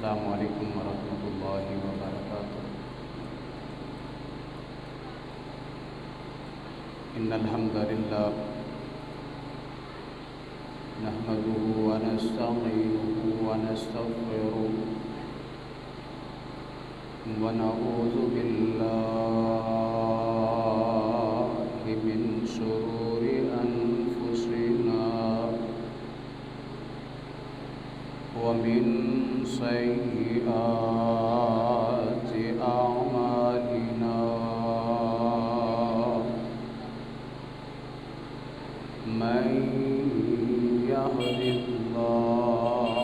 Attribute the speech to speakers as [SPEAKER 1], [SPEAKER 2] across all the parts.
[SPEAKER 1] السلام علیکم ورحمۃ اللہ وبرکاتہ۔ ان الحمد للہ نحمده ونستعینه ونستغفره ونعوذ باللہ من شرور انفسنا ومن سیئات اعمالنا من يهد الله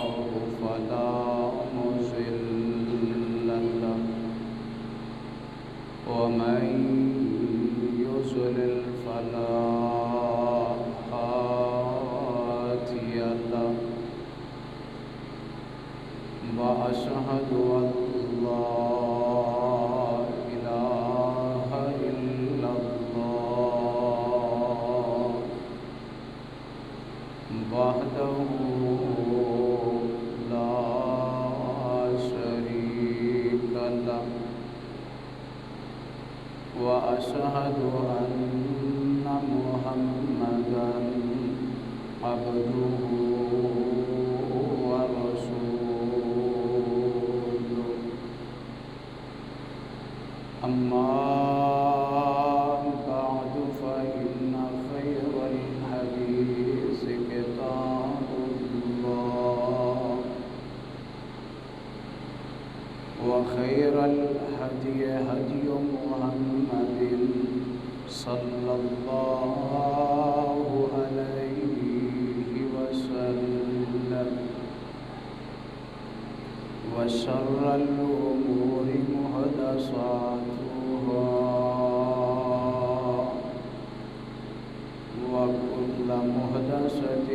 [SPEAKER 1] فلا مضل له ومن يضلل فلا هادي له وأشهد أن لا إله إلا الله وحده لا شريك له وأشهد أن محمدا عبده ورسوله أما بعد فإن خير الحديث كتاب الله وخير الهدي هدي محمد صلى الله عليه وسلم وشر الأمور محدثاتها وكل محدثة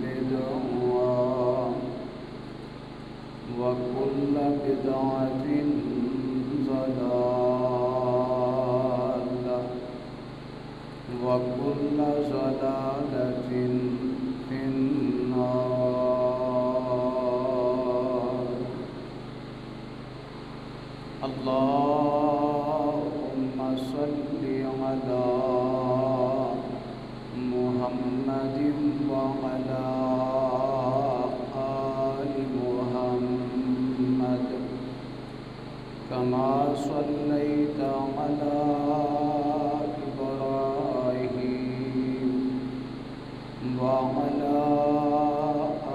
[SPEAKER 1] بدعة وكل بدعة ضلالة وكل ضلالة في النار اللهم صل على محمد وعلى آل محمد كما صليت على إبراهيم وعلى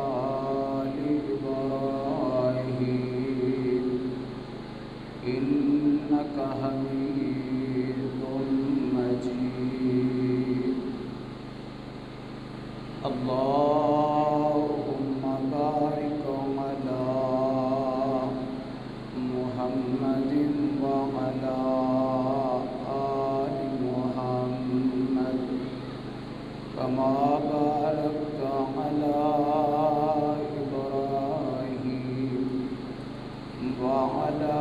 [SPEAKER 1] آل إبراهيم إنك حميد مجيد اللهم بارك على محمد وعلى آل محمد كما باركت على إبراهيم وعلى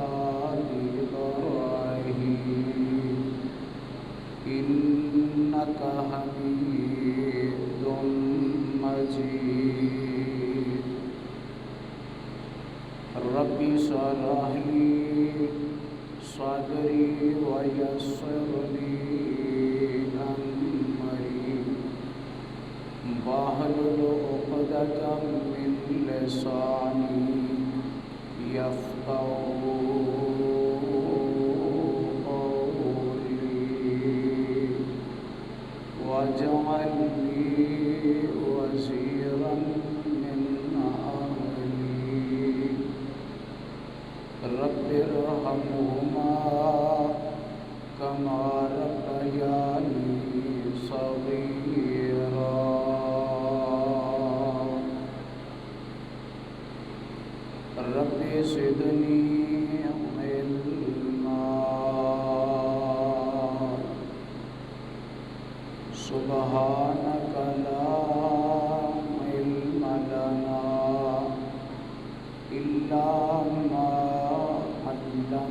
[SPEAKER 1] آل إبراهيم إنك حميد مجيد رب اشرح لي صدري ويسر لي أمري واحلل عقدة من لساني يفقهوا قولي واجعل لي وزيرا من أهلي رب ارحمهما كما ربياني صغيرا رب زدني علما سبحانك لا علم لنا إلا ما علمتنا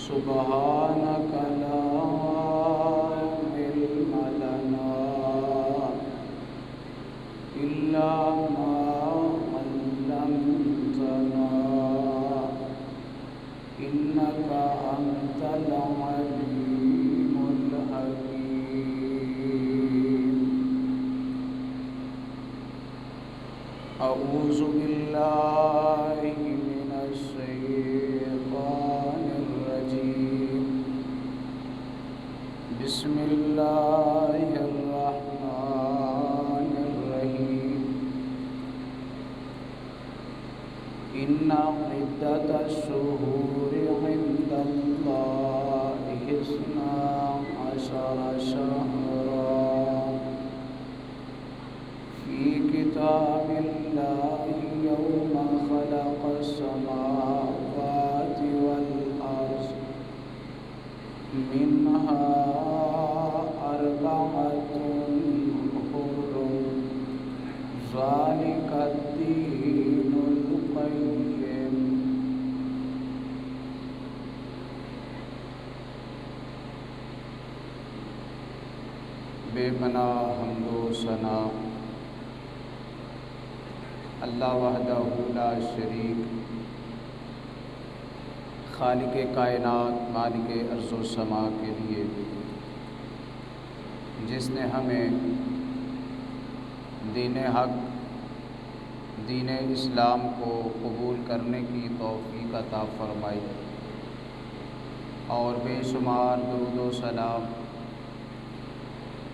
[SPEAKER 1] سبحانك لا علم لنا إلا ما علمتنا إنك أنت العليم الحكيم. أعوذ بالله من الشيطان الرجيم. بسم الله الرحمن الرحيم. إن عدة الشهور عند الله 12 شهرا في كتاب الله يوم خلق السماوات والأرض منها 4 حرم ذلك الدين القيم. بے پناہ حمد و ثنا اللہ وحدہ لا شریک، خالق کائنات مالک ارض و سما کے لیے، جس نے ہمیں دین حق دین اسلام کو قبول کرنے کی توفیق عطا فرمائی، اور بے شمار درود و سلام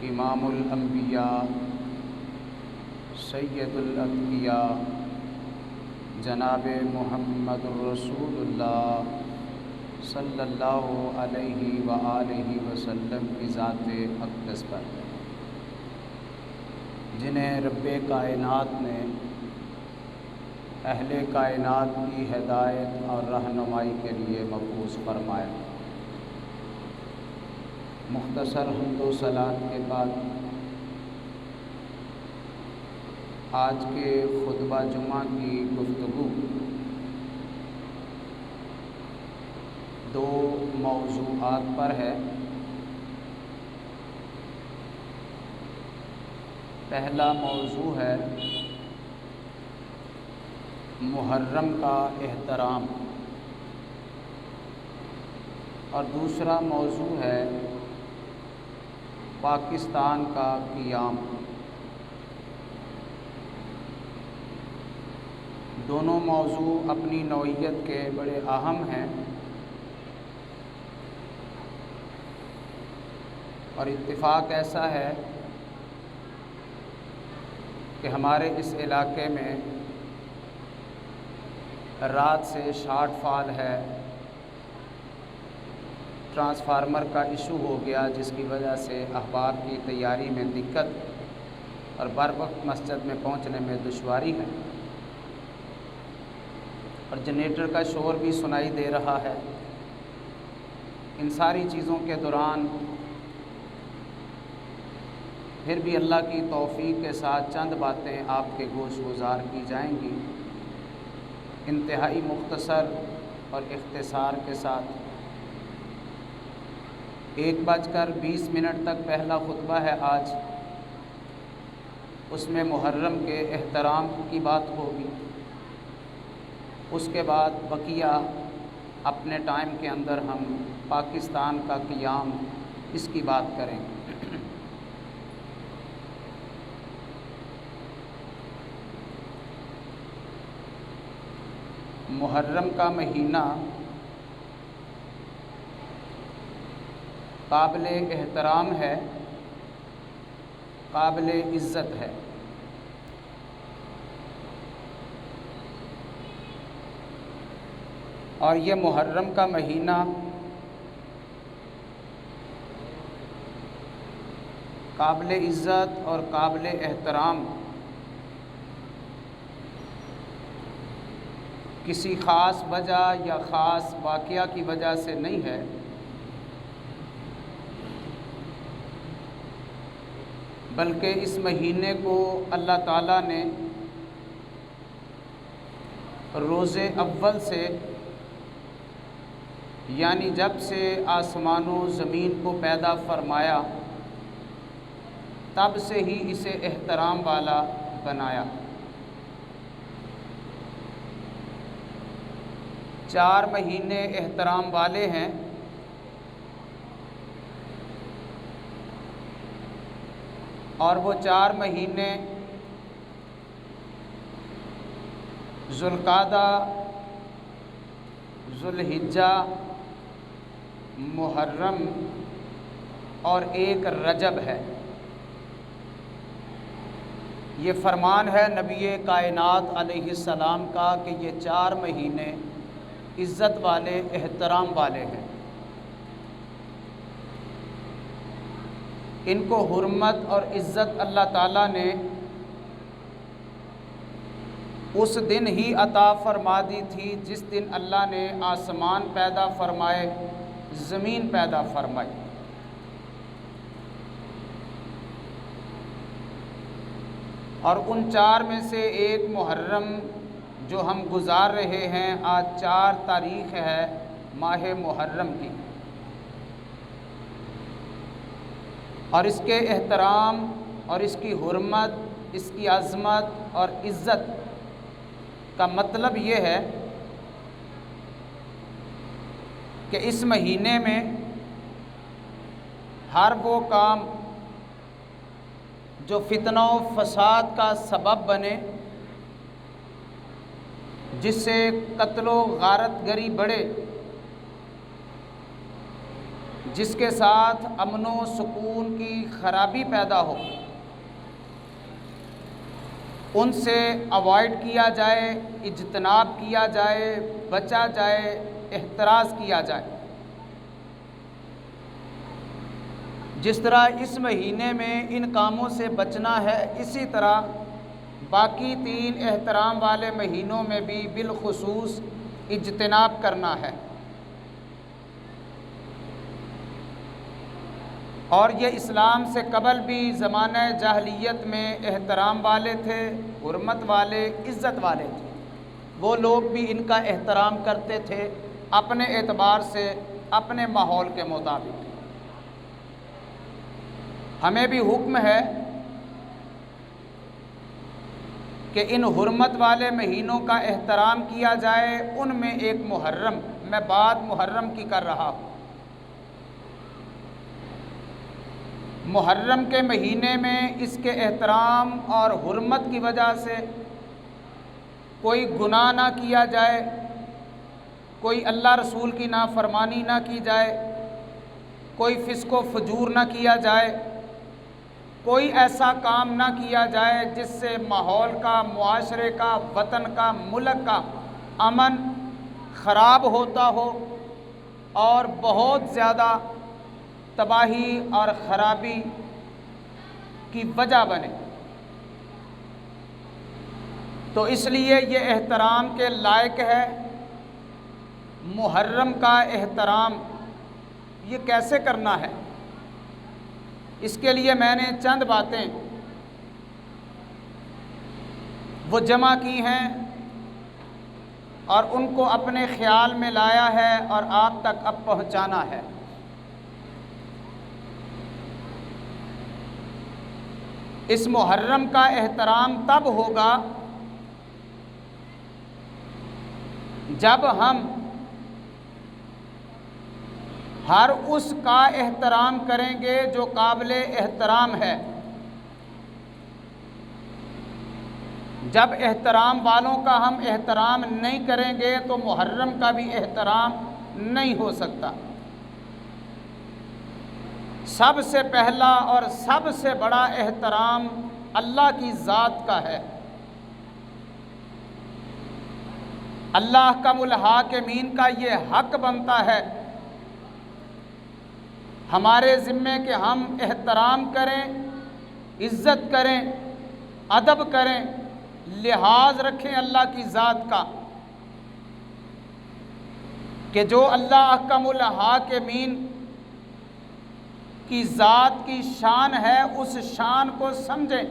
[SPEAKER 1] امام الانبیاء سید الانبیاء جناب محمد رسول اللہ صلی اللہ علیہ وآلہ وسلم کی ذات اقدس پر، جنہیں رب کائنات نے اہل کائنات کی ہدایت اور رہنمائی کے لیے مبعوث فرمایا۔ مختصر حمد و صلات کے بعد آج کے خطبہ جمعہ کی گفتگو 2 موضوعات پر ہے۔ پہلا موضوع ہے محرم کا احترام، اور دوسرا موضوع ہے پاکستان کا قیام۔ دونوں موضوع اپنی نوعیت کے بڑے اہم ہیں، اور اتفاق ایسا ہے کہ ہمارے اس علاقے میں رات سے شارٹ فال ہے، ٹرانسفارمر کا ایشو ہو گیا، جس کی وجہ سے احباب کی تیاری میں دقت اور بر وقت مسجد میں پہنچنے میں دشواری ہے، اور جنریٹر کا شور بھی سنائی دے رہا ہے۔ ان ساری چیزوں کے دوران پھر بھی اللہ کی توفیق کے ساتھ چند باتیں آپ کے گوش گزار کی جائیں گی، انتہائی مختصر اور اختصار کے ساتھ۔ 1:20 تک پہلا خطبہ ہے آج، اس میں محرم کے احترام کی بات ہوگی۔ اس کے بعد بقیہ اپنے ٹائم کے اندر ہم پاکستان کا قیام اس کی بات کریں گے۔ محرم کا مہینہ قابل احترام ہے، قابل عزت ہے۔ اور یہ محرم کا مہینہ قابل عزت اور قابل احترام کسی خاص وجہ یا خاص واقعہ کی وجہ سے نہیں ہے، بلکہ اس مہینے کو اللہ تعالیٰ نے روز اول سے، یعنی جب سے آسمان و زمین کو پیدا فرمایا، تب سے ہی اسے احترام والا بنایا۔ 4 مہینے احترام والے ہیں، اور وہ 4 مہینے ذوالقعدہ، ذوالحجہ، محرم اور 1 رجب ہے۔ یہ فرمان ہے نبی کائنات علیہ السلام کا کہ یہ 4 مہینے عزت والے، احترام والے ہیں، ان کو حرمت اور عزت اللہ تعالیٰ نے اس دن ہی عطا فرما دی تھی جس دن اللہ نے آسمان پیدا فرمائے، زمین پیدا فرمائی۔ اور ان 4 میں سے 1 محرم جو ہم گزار رہے ہیں، آج 4 تاریخ ہے ماہ محرم کی، اور اس کے احترام اور اس کی حرمت، اس کی عظمت اور عزت کا مطلب یہ ہے کہ اس مہینے میں ہر وہ کام جو فتنہ و فساد کا سبب بنے، جس سے قتل و غارت گری بڑھے، جس کے ساتھ امن و سکون کی خرابی پیدا ہو، ان سے اوائڈ کیا جائے، اجتناب کیا جائے، بچا جائے، احتراز کیا جائے۔ جس طرح اس مہینے میں ان کاموں سے بچنا ہے، اسی طرح باقی 3 احترام والے مہینوں میں بھی بالخصوص اجتناب کرنا ہے۔ اور یہ اسلام سے قبل بھی زمانہ جاہلیت میں احترام والے تھے، حرمت والے، عزت والے تھے۔ وہ لوگ بھی ان کا احترام کرتے تھے اپنے اعتبار سے، اپنے ماحول کے مطابق۔ ہمیں بھی حکم ہے کہ ان حرمت والے مہینوں کا احترام کیا جائے۔ ان میں ایک محرم، میں بات محرم کی کر رہا ہوں۔ محرم کے مہینے میں اس کے احترام اور حرمت کی وجہ سے کوئی گناہ نہ کیا جائے، کوئی اللہ رسول کی نافرمانی نہ کی جائے، کوئی فسق و فجور نہ کیا جائے، کوئی ایسا کام نہ کیا جائے جس سے ماحول کا، معاشرے کا، وطن کا، ملک کا امن خراب ہوتا ہو اور بہت زیادہ تباہی اور خرابی کی وجہ بنے۔ تو اس لیے یہ احترام کے لائق ہے۔ محرم کا احترام یہ کیسے کرنا ہے، اس کے لیے میں نے چند باتیں وہ جمع کی ہیں اور ان کو اپنے خیال میں لایا ہے اور آپ تک اب پہنچانا ہے۔ اس محرم کا احترام تب ہوگا جب ہم ہر اس کا احترام کریں گے جو قابل احترام ہے۔ جب احترام والوں کا ہم احترام نہیں کریں گے تو محرم کا بھی احترام نہیں ہو سکتا۔ سب سے پہلا اور سب سے بڑا احترام اللہ کی ذات کا ہے۔ اللہ کم الحاکمین کا یہ حق بنتا ہے ہمارے ذمے کہ ہم احترام کریں، عزت کریں، ادب کریں، لحاظ رکھیں اللہ کی ذات کا، کہ جو اللہ احکم الحاکمین کی ذات کی شان ہے اس شان کو سمجھیں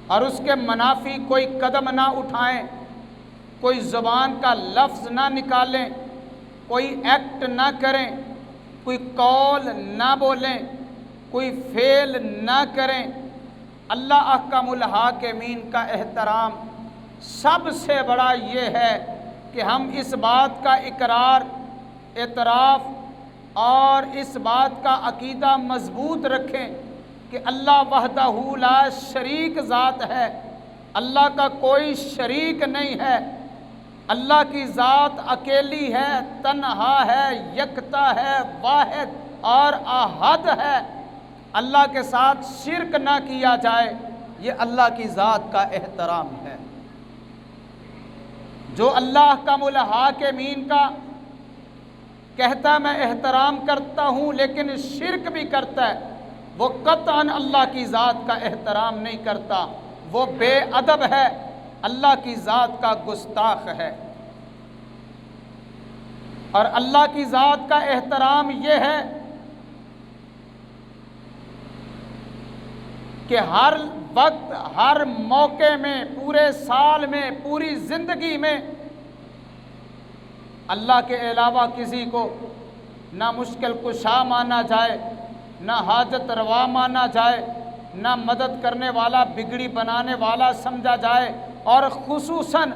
[SPEAKER 1] اور اس کے منافی کوئی قدم نہ اٹھائیں، کوئی زبان کا لفظ نہ نکالیں، کوئی ایکٹ نہ کریں، کوئی قول نہ بولیں، کوئی فعل نہ کریں۔ اللہ احکم الحاکمین کا احترام سب سے بڑا یہ ہے کہ ہم اس بات کا اقرار، اعتراف اور اس بات کا عقیدہ مضبوط رکھیں کہ اللہ وحدہ لا شریک ذات ہے، اللہ کا کوئی شریک نہیں ہے، اللہ کی ذات اکیلی ہے، تنہا ہے، یکتا ہے، واحد اور احد ہے۔ اللہ کے ساتھ شرک نہ کیا جائے، یہ اللہ کی ذات کا احترام ہے۔ جو اللہ احکم الحاکمین کا کہتا ہے میں احترام کرتا ہوں لیکن شرک بھی کرتا ہے، وہ قطعاً اللہ کی ذات کا احترام نہیں کرتا، وہ بے ادب ہے، اللہ کی ذات کا گستاخ ہے۔ اور اللہ کی ذات کا احترام یہ ہے کہ ہر وقت، ہر موقع میں، پورے سال میں، پوری زندگی میں اللہ کے علاوہ کسی کو نہ مشکل کشا مانا جائے، نہ حاجت روا مانا جائے، نہ مدد کرنے والا، بگڑی بنانے والا سمجھا جائے، اور خصوصاً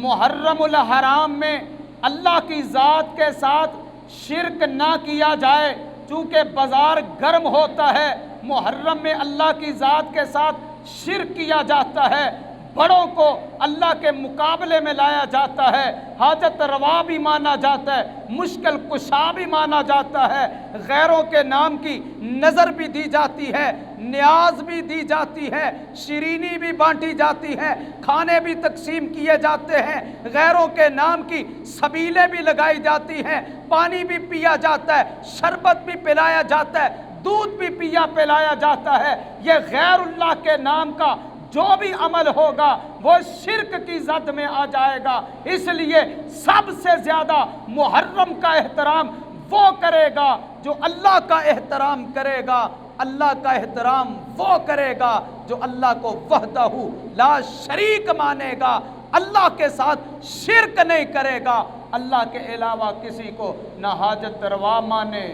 [SPEAKER 1] محرم الحرام میں اللہ کی ذات کے ساتھ شرک نہ کیا جائے، چونکہ بازار گرم ہوتا ہے، محرم میں اللہ کی ذات کے ساتھ شرک کیا جاتا ہے، بڑوں کو اللہ کے مقابلے میں لایا جاتا ہے، حاجت روا بھی مانا جاتا ہے، مشکل کشا بھی مانا جاتا ہے، غیروں کے نام کی نظر بھی دی جاتی ہے، نیاز بھی دی جاتی ہے، شیرینی بھی بانٹی جاتی ہے، کھانے بھی تقسیم کیے جاتے ہیں، غیروں کے نام کی سبیلیں بھی لگائی جاتی ہیں، پانی بھی پیا جاتا ہے، شربت بھی پلایا جاتا ہے، دودھ بھی پلایا جاتا ہے۔ یہ غیر اللہ کے نام کا جو بھی عمل ہوگا وہ شرک کی زد میں آ جائے گا۔ اس لیے سب سے زیادہ محرم کا احترام وہ کرے گا جو اللہ کا احترام کرے گا، اللہ کا احترام وہ کرے گا جو اللہ کو وحدہ لا شریک مانے گا، اللہ کے ساتھ شرک نہیں کرے گا، اللہ کے علاوہ کسی کو نہ حاجت روا مانے،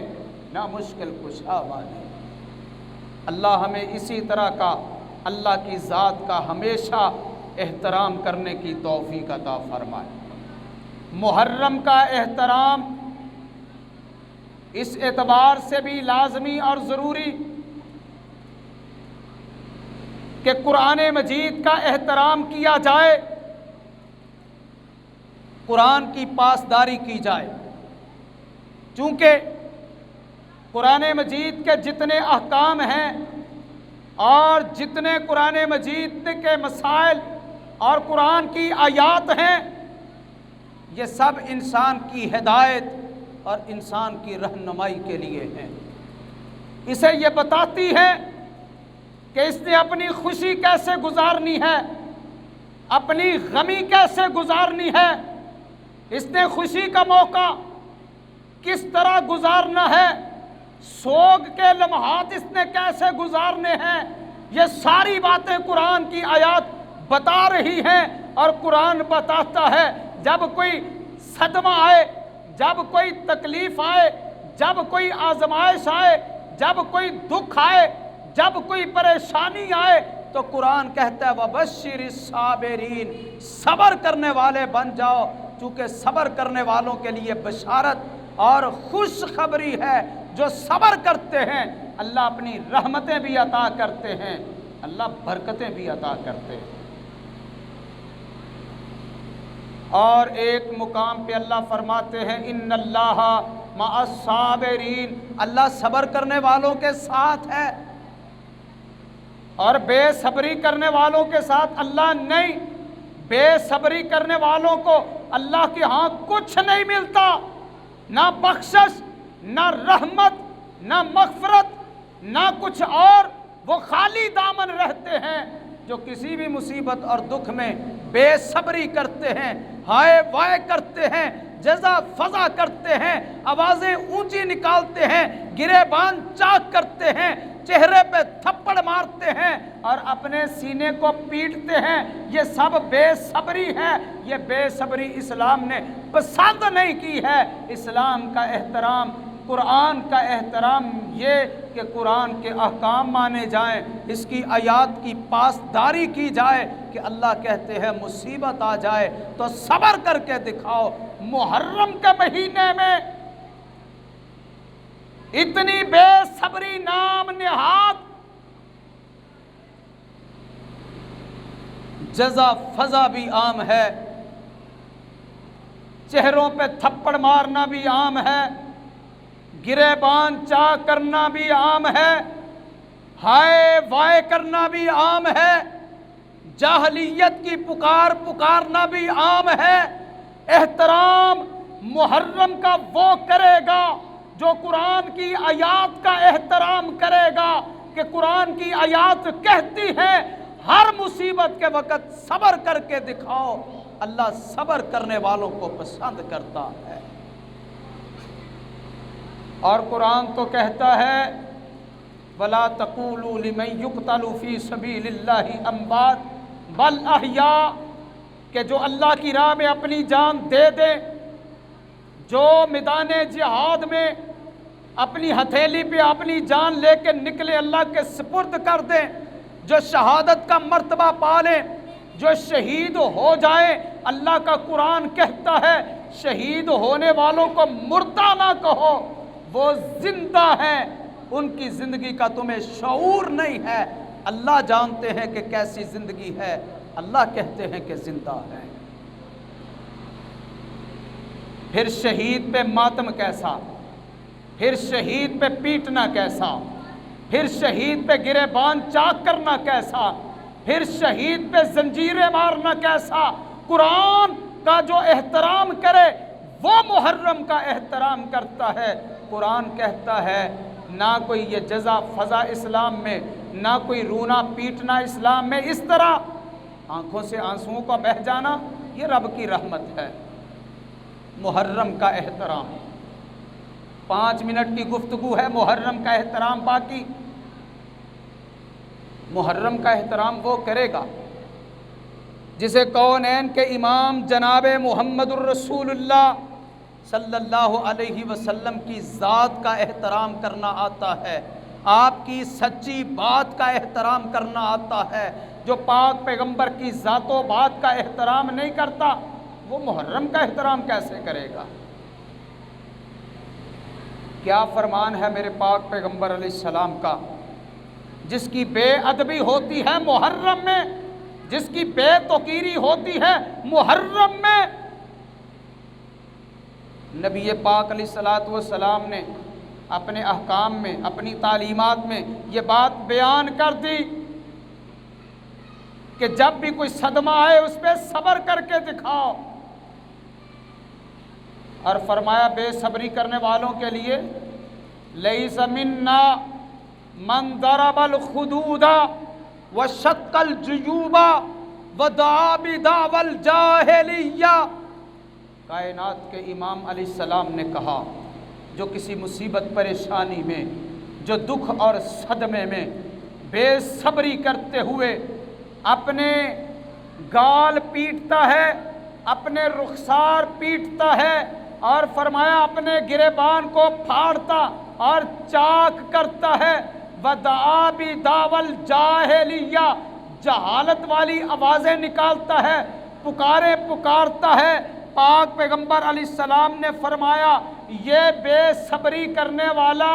[SPEAKER 1] نہ مشکل کشا مانے۔ اللہ ہمیں اسی طرح کا اللہ کی ذات کا ہمیشہ احترام کرنے کی توفیق عطا فرمائے۔ محرم کا احترام اس اعتبار سے بھی لازمی اور ضروری کہ قرآن مجید کا احترام کیا جائے، قرآن کی پاسداری کی جائے، چونکہ قرآن مجید کے جتنے احکام ہیں اور جتنے قرآن مجید کے مسائل اور قرآن کی آیات ہیں، یہ سب انسان کی ہدایت اور انسان کی رہنمائی کے لیے ہیں۔ اسے یہ بتاتی ہے کہ اس نے اپنی خوشی کیسے گزارنی ہے، اپنی غمی کیسے گزارنی ہے، اس نے خوشی کا موقع کس طرح گزارنا ہے، سوگ کے لمحات اس نے کیسے گزارنے ہیں، یہ ساری باتیں قرآن کی آیات بتا رہی ہیں۔ اور قرآن بتاتا ہے جب کوئی صدمہ آئے، جب کوئی تکلیف آئے، جب کوئی آزمائش آئے، جب کوئی دکھ آئے، جب کوئی پریشانی آئے، تو قرآن کہتا ہے وَبَشِّرِ الصَّابِرِينَ، صبر کرنے والے بن جاؤ، چونکہ صبر کرنے والوں کے لیے بشارت اور خوشخبری ہے۔ جو صبر کرتے ہیں اللہ اپنی رحمتیں بھی عطا کرتے ہیں، اللہ برکتیں بھی عطا کرتے ہیں۔ اور ایک مقام پہ اللہ فرماتے ہیں ان اللہ مع الصابرین، اللہ صبر کرنے والوں کے ساتھ ہے، اور بے صبری کرنے والوں کے ساتھ اللہ نہیں۔ بے صبری کرنے والوں کو اللہ کے ہاں کچھ نہیں ملتا، نہ بخشش، نہ رحمت، نہ مغفرت، نہ کچھ اور، وہ خالی دامن رہتے ہیں۔ جو کسی بھی مصیبت اور دکھ میں بے صبری کرتے ہیں، ہائے وائے کرتے ہیں، جزا فضا کرتے ہیں، آوازیں اونچی نکالتے ہیں، گریبان چاک کرتے ہیں، چہرے پہ تھپڑ مارتے ہیں اور اپنے سینے کو پیٹتے ہیں، یہ سب بے صبری ہے۔ یہ بے صبری اسلام نے پسند نہیں کی ہے۔ اسلام کا احترام قرآن کا احترام یہ کہ قرآن کے احکام مانے جائیں، اس کی آیات کی پاسداری کی جائے کہ اللہ کہتے ہیں مصیبت آ جائے تو صبر کر کے دکھاؤ۔ محرم کے مہینے میں اتنی بے صبری نام نہاد جزا فضا بھی عام ہے، چہروں پہ تھپڑ مارنا بھی عام ہے، گریبان چاک کرنا بھی عام ہے، ہائے وائے کرنا بھی عام ہے، جاہلیت کی پکارنا بھی عام ہے۔ احترام محرم کا وہ کرے گا جو قرآن کی آیات کا احترام کرے گا کہ قرآن کی آیات کہتی ہے ہر مصیبت کے وقت صبر کر کے دکھاؤ، اللہ صبر کرنے والوں کو پسند کرتا ہے۔ اور قرآن تو کہتا ہے وَلَا تَقُولُوا لِمَن يُقْتَلُ فِي سَبِيلِ اللَّهِ أَمْوَاتٌ بَلْ أَحْيَاءٌ، کہ جو اللہ کی راہ میں اپنی جان دے دے، جو میدان جہاد میں اپنی ہتھیلی پہ اپنی جان لے کے نکلے، اللہ کے سپرد کر دیں، جو شہادت کا مرتبہ پالیں، جو شہید ہو جائے۔ اللہ کا قرآن کہتا ہے شہید ہونے والوں کو مردہ نہ کہو، وہ زندہ ہیں، ان کی زندگی کا تمہیں شعور نہیں ہے۔ اللہ جانتے ہیں کہ کیسی زندگی ہے، اللہ کہتے ہیں کہ زندہ ہے۔ پھر شہید پہ ماتم کیسا، پھر شہید پہ پیٹنا کیسا، پھر شہید پہ گریبان چاک کرنا کیسا، پھر شہید پہ زنجیریں مارنا کیسا۔ قرآن کا جو احترام کرے وہ محرم کا احترام کرتا ہے۔ قرآن کہتا ہے نہ کوئی یہ جزا فضا اسلام میں، نہ کوئی رونا پیٹنا اسلام میں، اس طرح آنکھوں سے آنسوؤں کا بہہ جانا یہ رب کی رحمت ہے۔ محرم کا احترام، 5 منٹ کی گفتگو ہے محرم کا احترام باقی۔ محرم کا احترام وہ کرے گا جسے کونین کے امام جناب محمد الرسول اللہ صلی اللہ علیہ وسلم کی ذات کا احترام کرنا آتا ہے، آپ کی سچی بات کا احترام کرنا آتا ہے۔ جو پاک پیغمبر کی ذات و بات کا احترام نہیں کرتا وہ محرم کا احترام کیسے کرے گا؟ کیا فرمان ہے میرے پاک پیغمبر علیہ السلام کا، جس کی بے ادبی ہوتی ہے محرم میں، جس کی بے توقیری ہوتی ہے محرم میں، نبی پاک علیہ السلام نے اپنے احکام میں، اپنی تعلیمات میں یہ بات بیان کر دی کہ جب بھی کوئی صدمہ آئے اس پہ صبر کر کے دکھاؤ، اور فرمایا بے صبری کرنے والوں کے لیے لیس منا من ضرب الخدود وشق الجیوب ودعا بدعوی الجاہلیہ۔ کائنات کے امام علیہ السلام نے کہا جو کسی مصیبت پریشانی میں، جو دکھ اور صدمے میں بے صبری کرتے ہوئے اپنے گال پیٹتا ہے، اپنے رخسار پیٹتا ہے، اور فرمایا اپنے گریبان کو پھاڑتا اور چاک کرتا ہے، وَدَعَا بِدَعْوَى الْجَاهِلِيَّةِ، جہالت والی آوازیں نکالتا ہے، پکارتا ہے۔ پاک پیغمبر علیہ السلام نے فرمایا یہ بے صبری کرنے والا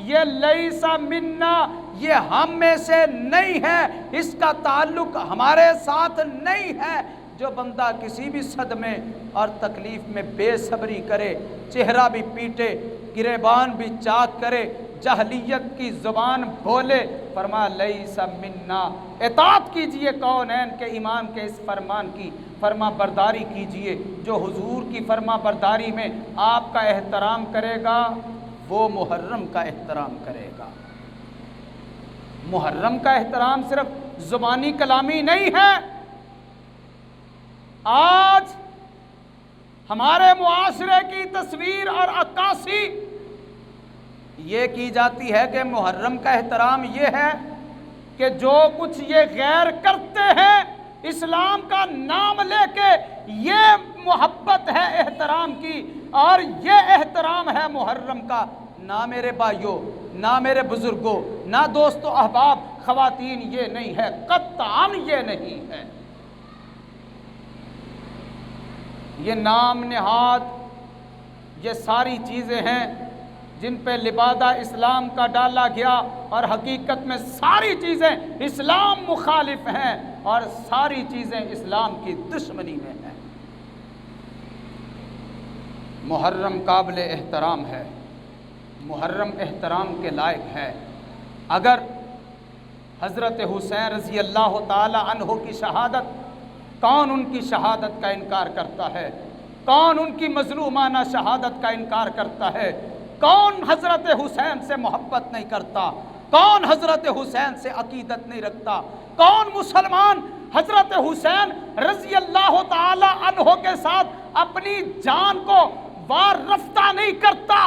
[SPEAKER 1] یہ لیسا منا، یہ ہم میں سے نہیں ہے، اس کا تعلق ہمارے ساتھ نہیں ہے۔ جو بندہ کسی بھی صدمے اور تکلیف میں بے صبری کرے، چہرہ بھی پیٹے، گریبان بھی چاک کرے، جہلیت کی زبان بولے، فرمایا لیسا منا۔ اطاعت کیجئے کونین کے امام کے اس فرمان کی، فرما برداری کیجئے۔ جو حضور کی فرما برداری میں آپ کا احترام کرے گا وہ محرم کا احترام کرے گا۔ محرم کا احترام صرف زبانی کلامی نہیں ہے۔ آج ہمارے معاشرے کی تصویر اور عکاسی یہ کی جاتی ہے کہ محرم کا احترام یہ ہے کہ جو کچھ یہ غیر کرتے ہیں اسلام کا نام لے کے، یہ محبت ہے احترام کی، اور یہ احترام ہے محرم کا۔ نہ میرے بھائیوں، نہ میرے بزرگوں، نہ دوستو احباب، خواتین یہ نہیں ہے، قطعاً یہ نہیں ہے۔ یہ نام نہاد، یہ ساری چیزیں ہیں جن پہ لبادہ اسلام کا ڈالا گیا، اور حقیقت میں ساری چیزیں اسلام مخالف ہیں اور ساری چیزیں اسلام کی دشمنی میں ہیں۔ محرم قابل احترام ہے، محرم احترام کے لائق ہے۔ اگر حضرت حسین رضی اللہ تعالی عنہ کی شہادت، کون ان کی شہادت کا انکار کرتا ہے؟ کون ان کی مظلومانہ شہادت کا انکار کرتا ہے؟ کون حضرت حسین سے محبت نہیں کرتا؟ کون حضرت حسین سے عقیدت نہیں رکھتا؟ کون مسلمان حضرت حسین رضی اللہ تعالی عنہ کے ساتھ اپنی جان کو وار رفتہ نہیں کرتا؟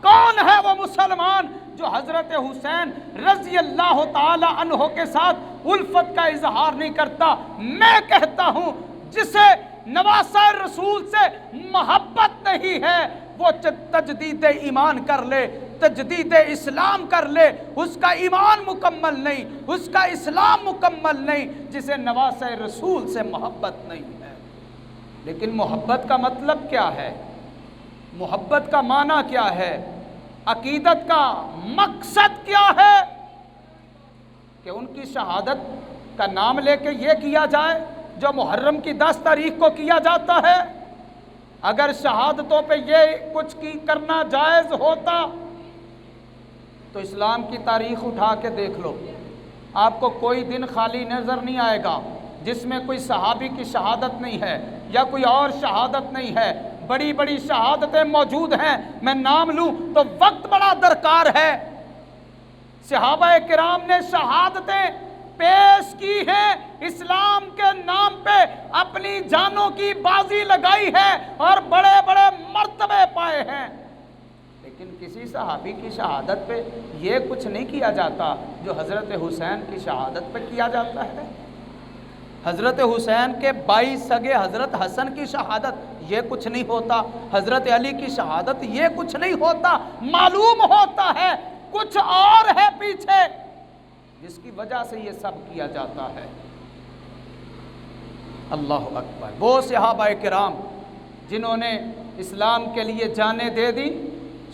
[SPEAKER 1] کون ہے وہ مسلمان جو حضرت حسین رضی اللہ تعالی عنہ کے ساتھ الفت کا اظہار نہیں کرتا؟ میں کہتا ہوں جسے نواسہ رسول سے محبت نہیں ہے وہ تجدید ایمان کر لے، تجدید اسلام کر لے، اس کا ایمان مکمل نہیں، اس کا اسلام مکمل نہیں، جسے نواسہ رسول سے محبت نہیں ہے۔ لیکن محبت کا مطلب کیا ہے؟ محبت کا معنی کیا ہے؟ عقیدت کا مقصد کیا ہے؟ کہ ان کی شہادت کا نام لے کے یہ کیا جائے جو محرم کی 10 تاریخ کو کیا جاتا ہے؟ اگر شہادتوں پہ یہ کچھ کرنا جائز ہوتا تو اسلام کی تاریخ اٹھا کے دیکھ لو، آپ کو کوئی دن خالی نظر نہیں آئے گا جس میں کوئی صحابی کی شہادت نہیں ہے یا کوئی اور شہادت نہیں ہے۔ بڑی بڑی شہادتیں موجود ہیں، میں نام لوں تو وقت بڑا درکار ہے۔ صحابہ کرام نے شہادتیں پیش کی ہیں، اسلام کے نام پہ اپنی جانوں کی بازی لگائی ہے اور بڑے بڑے مرتبے پائے ہیں، لیکن کسی صحابی کی شہادت پہ یہ کچھ نہیں کیا جاتا جو حضرت حسین کی شہادت پہ کیا جاتا ہے۔ حضرت حسین کے بائی سگے حضرت حسن کی شہادت یہ کچھ نہیں ہوتا، حضرت علی کی شہادت یہ کچھ نہیں ہوتا۔ معلوم ہوتا ہے کچھ اور ہے پیچھے جس کی وجہ سے یہ سب کیا جاتا ہے۔ اللہ اکبر۔ وہ صحابہ کرام جنہوں نے اسلام کے لیے جانیں دے دی،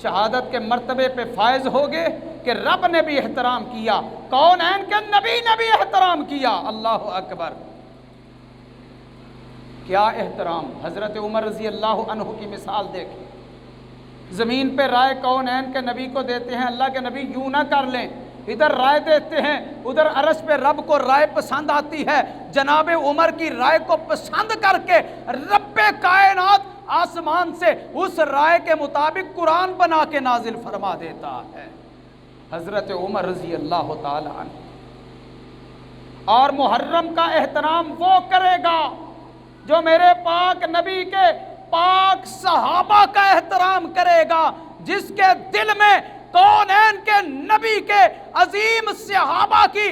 [SPEAKER 1] شہادت کے مرتبے پہ فائز ہو گئے کہ رب نے بھی احترام کیا، کونین کے نبی نے بھی احترام کیا۔ اللہ اکبر۔ کیا احترام! حضرت عمر رضی اللہ عنہ کی مثال دیکھیں، زمین پہ رائے کونین کے نبی کو دیتے ہیں، اللہ کے نبی یوں نہ کر لیں، ادھر رائے دیتے ہیں، ادھر عرش پہ رب کو رائے پسند آتی ہے، جناب عمر کی رائے کو پسند کر کے رب کائنات آسمان سے اس رائے کے مطابق قرآن بنا کے نازل فرما دیتا ہے۔ حضرت عمر رضی اللہ تعالی عنہ۔ اور محرم کا احترام وہ کرے گا جو میرے پاک نبی کے پاک صحابہ کا احترام کرے گا، جس کے دل میں کونین کے نبی کے عظیم صحابہ کی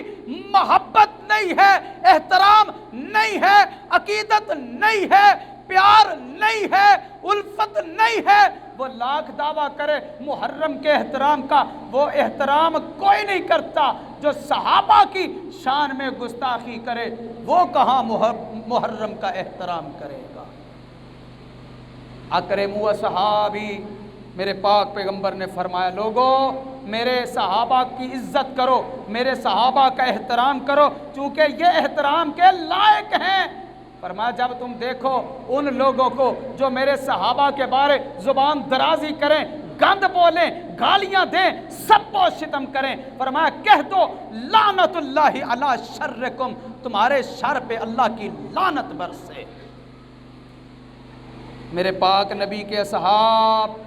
[SPEAKER 1] محبت نہیں ہے، احترام نہیں ہے، عقیدت نہیں ہے، پیار نہیں ہے، الفت نہیں ہے، وہ لاکھ دعویٰ کرے محرم کے احترام کا، وہ احترام کوئی نہیں کرتا۔ جو صحابہ کی شان میں گستاخی کرے وہ کہاں محرم کا احترام کرے گا؟ اکرم و صحابی، میرے پاک پیغمبر نے فرمایا لوگو میرے صحابہ کی عزت کرو، میرے صحابہ کا احترام کرو، چونکہ یہ احترام کے لائق ہیں۔ فرمایا جب تم دیکھو ان لوگوں کو جو میرے صحابہ کے بارے زبان درازی کریں، گند بولیں، گالیاں دیں، سب کو شتم کریں، فرمایا کہہ دو لعنت اللہ علی شرکم، تمہارے شر پہ اللہ کی لعنت برسے۔ میرے پاک نبی کے اصحاب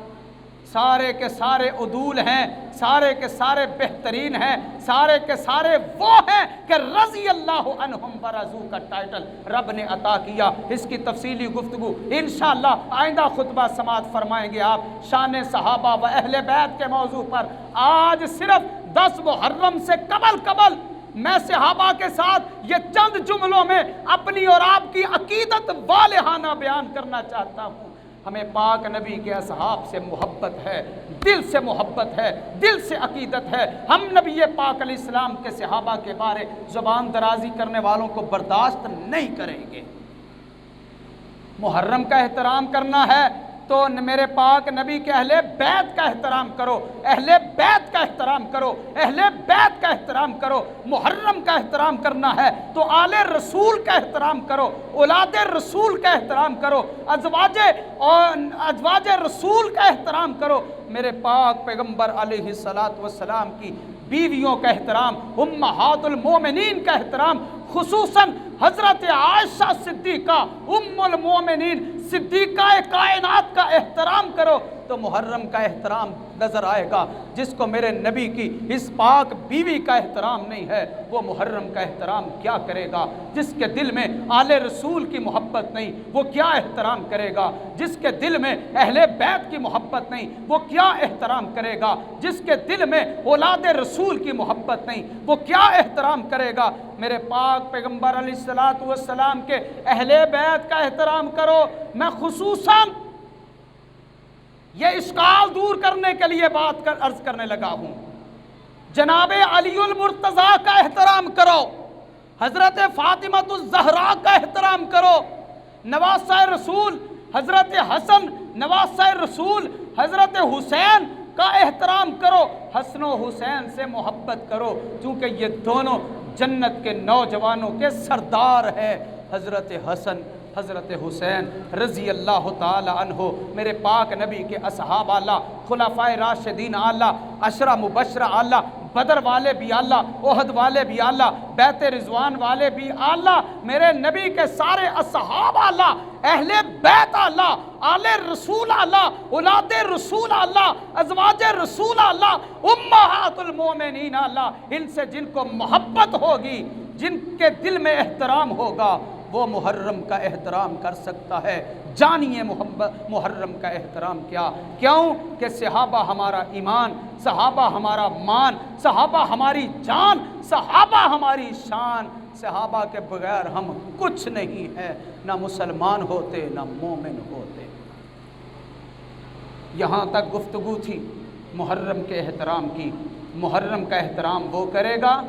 [SPEAKER 1] سارے کے سارے عدول ہیں، سارے کے سارے بہترین ہیں، سارے کے سارے وہ ہیں کہ رضی اللہ عنہم ورضوا کا ٹائٹل رب نے عطا کیا۔ اس کی تفصیلی گفتگو انشاءاللہ آئندہ خطبہ سماعت فرمائیں گے آپ، شان صحابہ و اہل بیت کے موضوع پر۔ آج صرف 10 محرم سے قبل میں صحابہ کے ساتھ یہ چند جملوں میں اپنی اور آپ کی عقیدت والہانہ بیان کرنا چاہتا ہوں۔ ہمیں پاک نبی کے اصحاب سے محبت ہے، دل سے محبت ہے، دل سے عقیدت ہے۔ ہم نبی پاک علیہ السلام کے صحابہ کے بارے زبان درازی کرنے والوں کو برداشت نہیں کریں گے۔ محرم کا احترام کرنا ہے تو میرے پاک نبی کے اہل بیت کا احترام کرو، اہل بیت کا احترام کرو، اہل بیت کا احترام کرو۔ محرم کا احترام کرنا ہے تو آل رسول کا احترام کرو، اولاد رسول کا احترام کرو، ازواج رسول کا احترام کرو۔ میرے پاک پیغمبر علیہ السلام کی بیویوں کا احترام، امہات المومنین کا احترام، خصوصاً حضرت عائشہ صدیقہ ام المومنین صدیقہ کائنات کا احترام کرو تو محرم کا احترام نظر آئے گا۔ جس کو میرے نبی کی اس پاک بیوی کا احترام نہیں ہے وہ محرم کا احترام کیا کرے گا؟ جس کے دل میں آل رسول کی محبت نہیں وہ کیا احترام کرے گا؟ جس کے دل میں اہل بیت کی محبت نہیں وہ کیا احترام کرے گا؟ جس کے دل میں اولاد رسول کی محبت نہیں وہ کیا احترام کرے گا؟ میرے پاک پیغمبر علیہ السلام کے اہل بیت کا احترام کرو۔ میں خصوصاً یہ اشکال دور کرنے کے لیے عرض کرنے لگا ہوں۔ جناب علی المرتضیٰ کا احترام کرو، حضرت فاطمہ الزہرا کا احترام کرو، نواسہ رسول حضرت حسن، نواسہ رسول حضرت حسین کا احترام کرو، حسن و حسین سے محبت کرو کیونکہ یہ دونوں جنت کے نوجوانوں کے سردار ہیں۔ حضرت حسن، حضرت حسین رضی اللہ تعالی عنہ میرے پاک نبی کے اصحاب اعلیٰ، خلفائے راشدین اعلیٰ، عشرہ مبشرہ اعلیٰ، بدر والے بھی اعلیٰ، احد والے بھی اعلیٰ، بیت رضوان والے بھی اعلیٰ، میرے نبی کے سارے اصحاب اعلیٰ، اہل بیت اعلیٰ، آل رسول اعلیٰ، اولاد رسول اعلیٰ، ازواج رسول اعلیٰ، امہات المومنین اعلیٰ، ان سے جن کو محبت ہوگی، جن کے دل میں احترام ہوگا وہ محرم کا احترام کر سکتا ہے۔ جانیے محرم کا احترام کیوں کہ صحابہ ہمارا ایمان، صحابہ ہمارا مان، صحابہ ہماری جان، صحابہ ہماری شان، صحابہ کے بغیر ہم کچھ نہیں ہیں، نہ مسلمان ہوتے نہ مومن ہوتے۔ یہاں تک گفتگو تھی محرم کے احترام کی۔ محرم کا احترام وہ کرے گا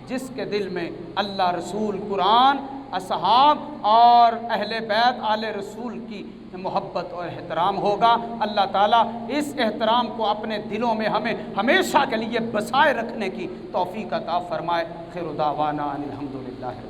[SPEAKER 1] جس کے دل میں اللہ، رسول، قرآن، اصحاب اور اہل بیت آل رسول کی محبت اور احترام ہوگا۔ اللہ تعالیٰ اس احترام کو اپنے دلوں میں ہمیں ہمیشہ کے لیے بسائے رکھنے کی توفیق عطا فرمائے۔ خیر دعوانا ان الحمدللہ۔